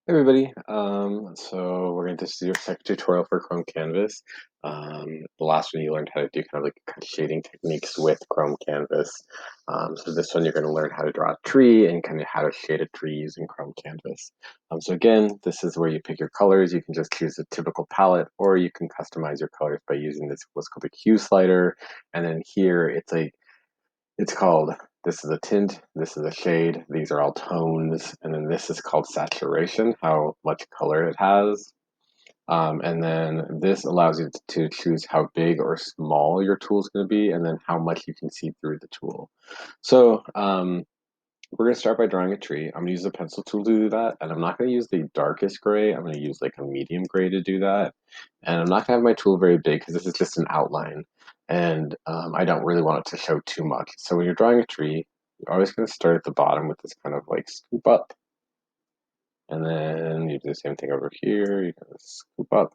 Hey everybody, so we're going to do a second tutorial for Chrome Canvas. The last one you learned how to do kind of like shading techniques with Chrome Canvas. So this one you're going to learn how to draw a tree and kind of how to shade a tree using Chrome Canvas. So again, this is where you pick your colors. You can just choose a typical palette, or you can customize your colors by using this what's called the hue slider. And then here it's called, this is a tint, this is a shade, these are all tones, and then this is called saturation, how much color it has. And then this allows you to choose how big or small your tool is going to be, and then how much you can see through the tool. So we're going to start by drawing a tree. I'm going to use the pencil tool to do that, and I'm not going to use the darkest gray. I'm going to use like a medium gray to do that. And I'm not going to have my tool very big because this is just an outline, and I don't really want it to show too much. So when you're drawing a tree, you're always going to start at the bottom with this kind of like scoop up, and then you do the same thing over here. You kind of scoop up,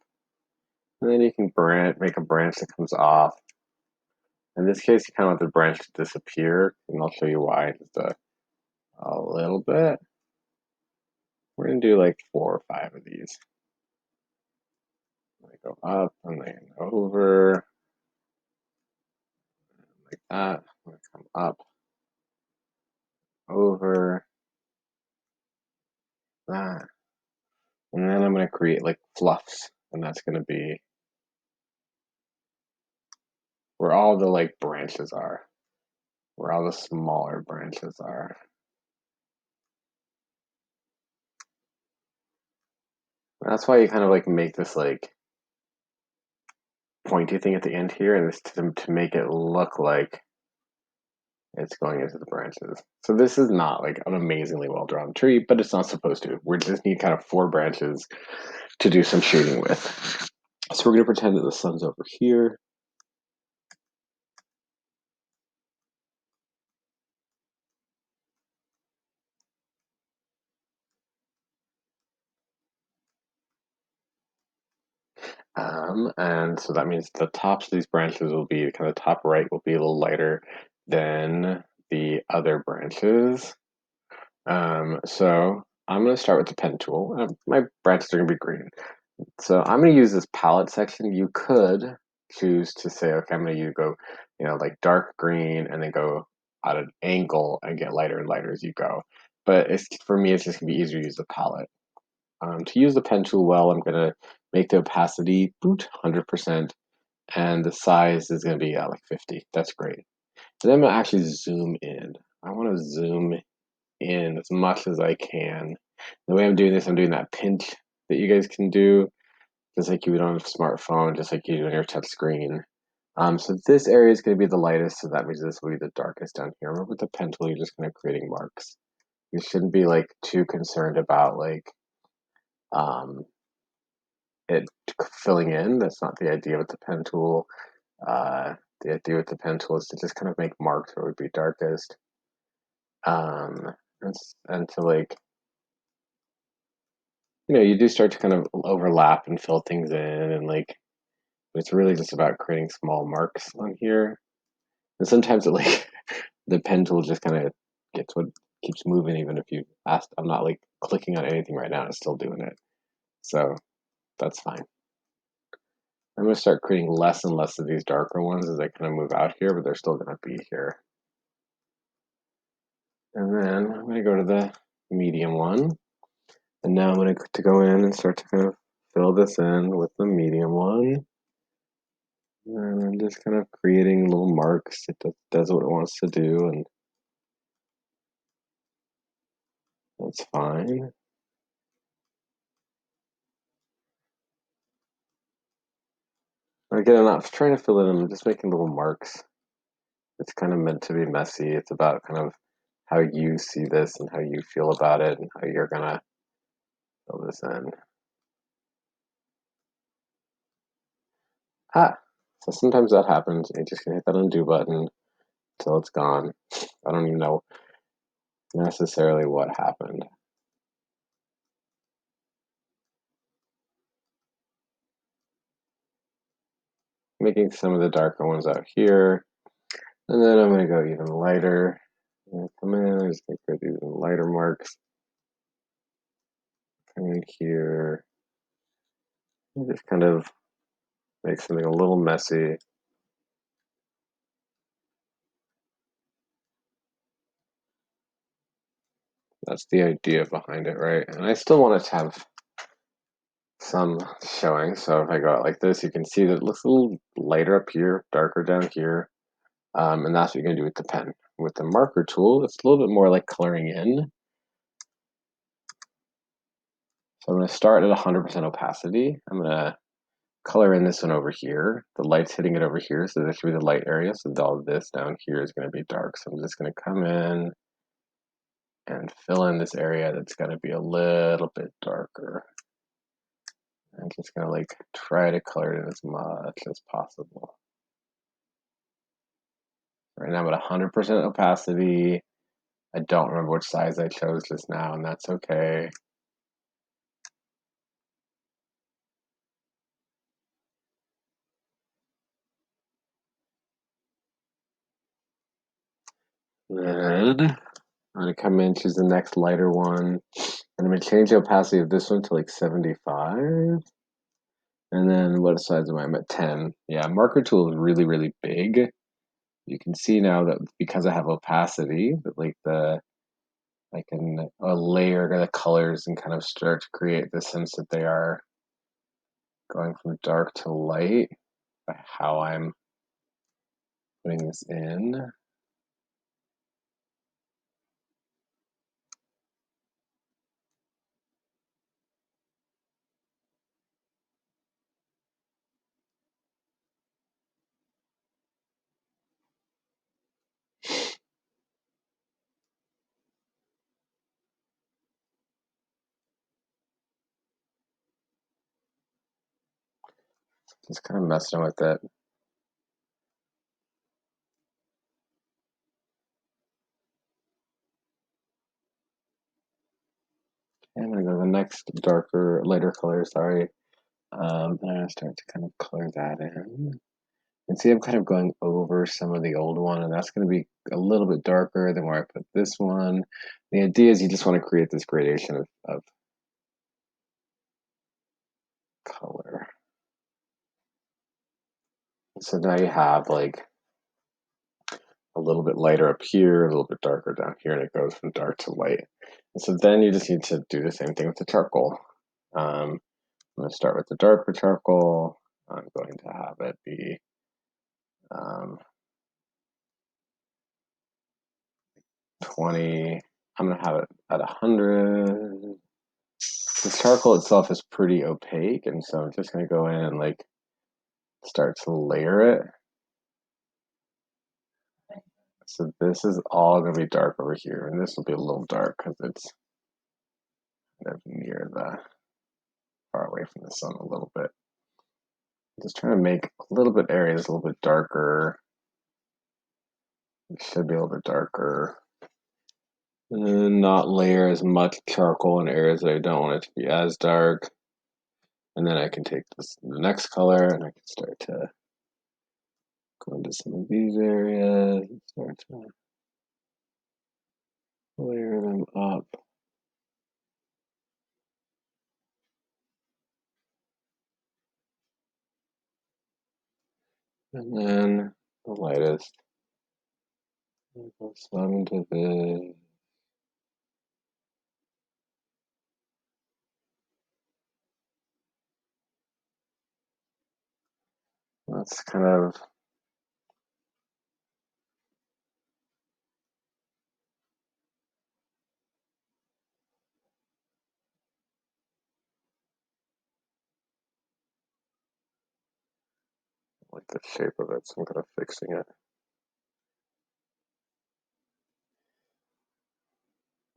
and then you can make a branch that comes off. In this case, you kind of want the branch to disappear, and I'll show you why in just a little bit. We're gonna do like 4 or 5 of these. They go up and then over, like that. I'm gonna come up, over, that. And then I'm gonna create like fluffs, and that's gonna be where all the like branches are, where all the smaller branches are. And that's why you kind of like make this like pointy thing at the end here, and this to make it look like it's going into the branches. So this is not like an amazingly well drawn tree, but it's not supposed to. We just need kind of 4 branches to do some shading with. So we're going to pretend that the sun's over here. And so that means the tops of these branches will be kind of top right will be a little lighter than the other branches. So I'm going to start with the pen tool. My branches are going to be green. So I'm going to use this palette section. You could choose to say, okay, I'm going to go, like dark green and then go at an angle and get lighter and lighter as you go. But for me, it's just going to be easier to use the palette. To use the pen tool well, I'm going to make the opacity 100%, and the size is going to be like 50. That's great. And then I'm going to actually zoom in. I want to zoom in as much as I can. The way I'm doing this, I'm doing that pinch that you guys can do, just like you would on a smartphone, just like you do on your touch screen. So this area is going to be the lightest, so that means this will be the darkest down here. Remember with the pen tool, you're just kind of creating marks. You shouldn't be like too concerned about like um, it filling in. That's not the idea with the pen tool. The idea with the pen tool is to just kind of make marks where it would be darkest. Um, and to like, you do start to kind of overlap and fill things in, and like, it's really just about creating small marks on here. And sometimes it like the pen tool just kind of gets what keeps moving, even if you asked. I'm not like clicking on anything right now, it's still doing it. So that's fine. I'm going to start creating less and less of these darker ones as I kind of move out here, but they're still going to be here. And then I'm going to go to the medium one. And now I'm going to go in and start to kind of fill this in with the medium one. And I'm just kind of creating little marks. It does what it wants to do, and that's fine. Again, I'm not trying to fill it in, I'm just making little marks. It's kind of meant to be messy. It's about kind of how you see this and how you feel about it and how you're gonna fill this in. Ah, so sometimes that happens. You just gonna hit that undo button until it's gone. I don't even know necessarily what happened. Making some of the darker ones out here. And then I'm gonna go even lighter. I'm gonna come in, I'm just gonna create these even lighter marks. come in here and just kind of make something a little messy. That's the idea behind it, right? And I still want it to have some showing. So if I go out like this, you can see that it looks a little lighter up here, darker down here. And that's what you're gonna do with the pen. With the marker tool, it's a little bit more like coloring in. So I'm gonna start at 100% opacity. I'm gonna color in this one over here. The light's hitting it over here, so this should be the light area. So all this down here is gonna be dark. So I'm just gonna come in and fill in this area that's gonna be a little bit darker. I'm just gonna like try to color it in as much as possible. Right now I'm at 100% opacity. I don't remember which size I chose just now, and that's okay. Then I'm gonna come in, choose the next lighter one, and I'm gonna change the opacity of this one to like 75. And then what size am I? I'm at 10. Yeah, marker tool is really, really big. You can see now that because I have opacity, that like I can layer the colors and kind of start to create the sense that they are going from dark to light by how I'm putting this in. Just kind of messing with it. And I'm gonna go to the next darker, lighter color, sorry. And I'm gonna start to kind of color that in. And see, I'm kind of going over some of the old one, and that's gonna be a little bit darker than where I put this one. The idea is you just want to create this gradation of color. So now you have like a little bit lighter up here, a little bit darker down here, and it goes from dark to light. And so then you just need to do the same thing with the charcoal. I'm going to start with the darker charcoal. I'm going to have it be um, 20. I'm going to have it at 100. The charcoal itself is pretty opaque, and so I'm just going to go in and like start to layer it. So this is all going to be dark over here, and this will be a little dark because it's kind of near the far away from the sun a little bit. Just trying to make a little bit areas a little bit darker. It should be a little bit darker. And not layer as much charcoal in areas that I don't want it to be as dark. And then I can take the next color and I can start to go into some of these areas and start to layer them up. And then the lightest. Go some into this. That's kind of like the shape of it, so I'm kind of fixing it.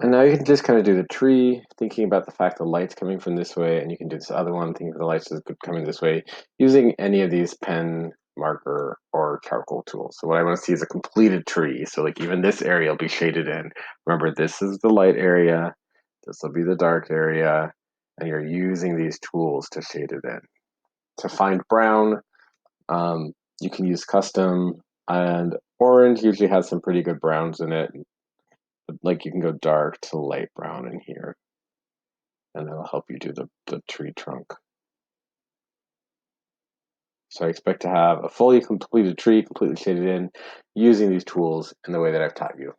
And now you can just kind of do the tree, thinking about the fact the light's coming from this way, and you can do this other one, thinking the light's coming this way, using any of these pen, marker, or charcoal tools. So what I want to see is a completed tree. So like even this area will be shaded in. Remember, this is the light area, this will be the dark area, and you're using these tools to shade it in. To find brown, you can use custom, and orange usually has some pretty good browns in it. Like you can go dark to light brown in here. and that'll help you do the tree trunk. So I expect to have a fully completed tree, completely shaded in, using these tools in the way that I've taught you.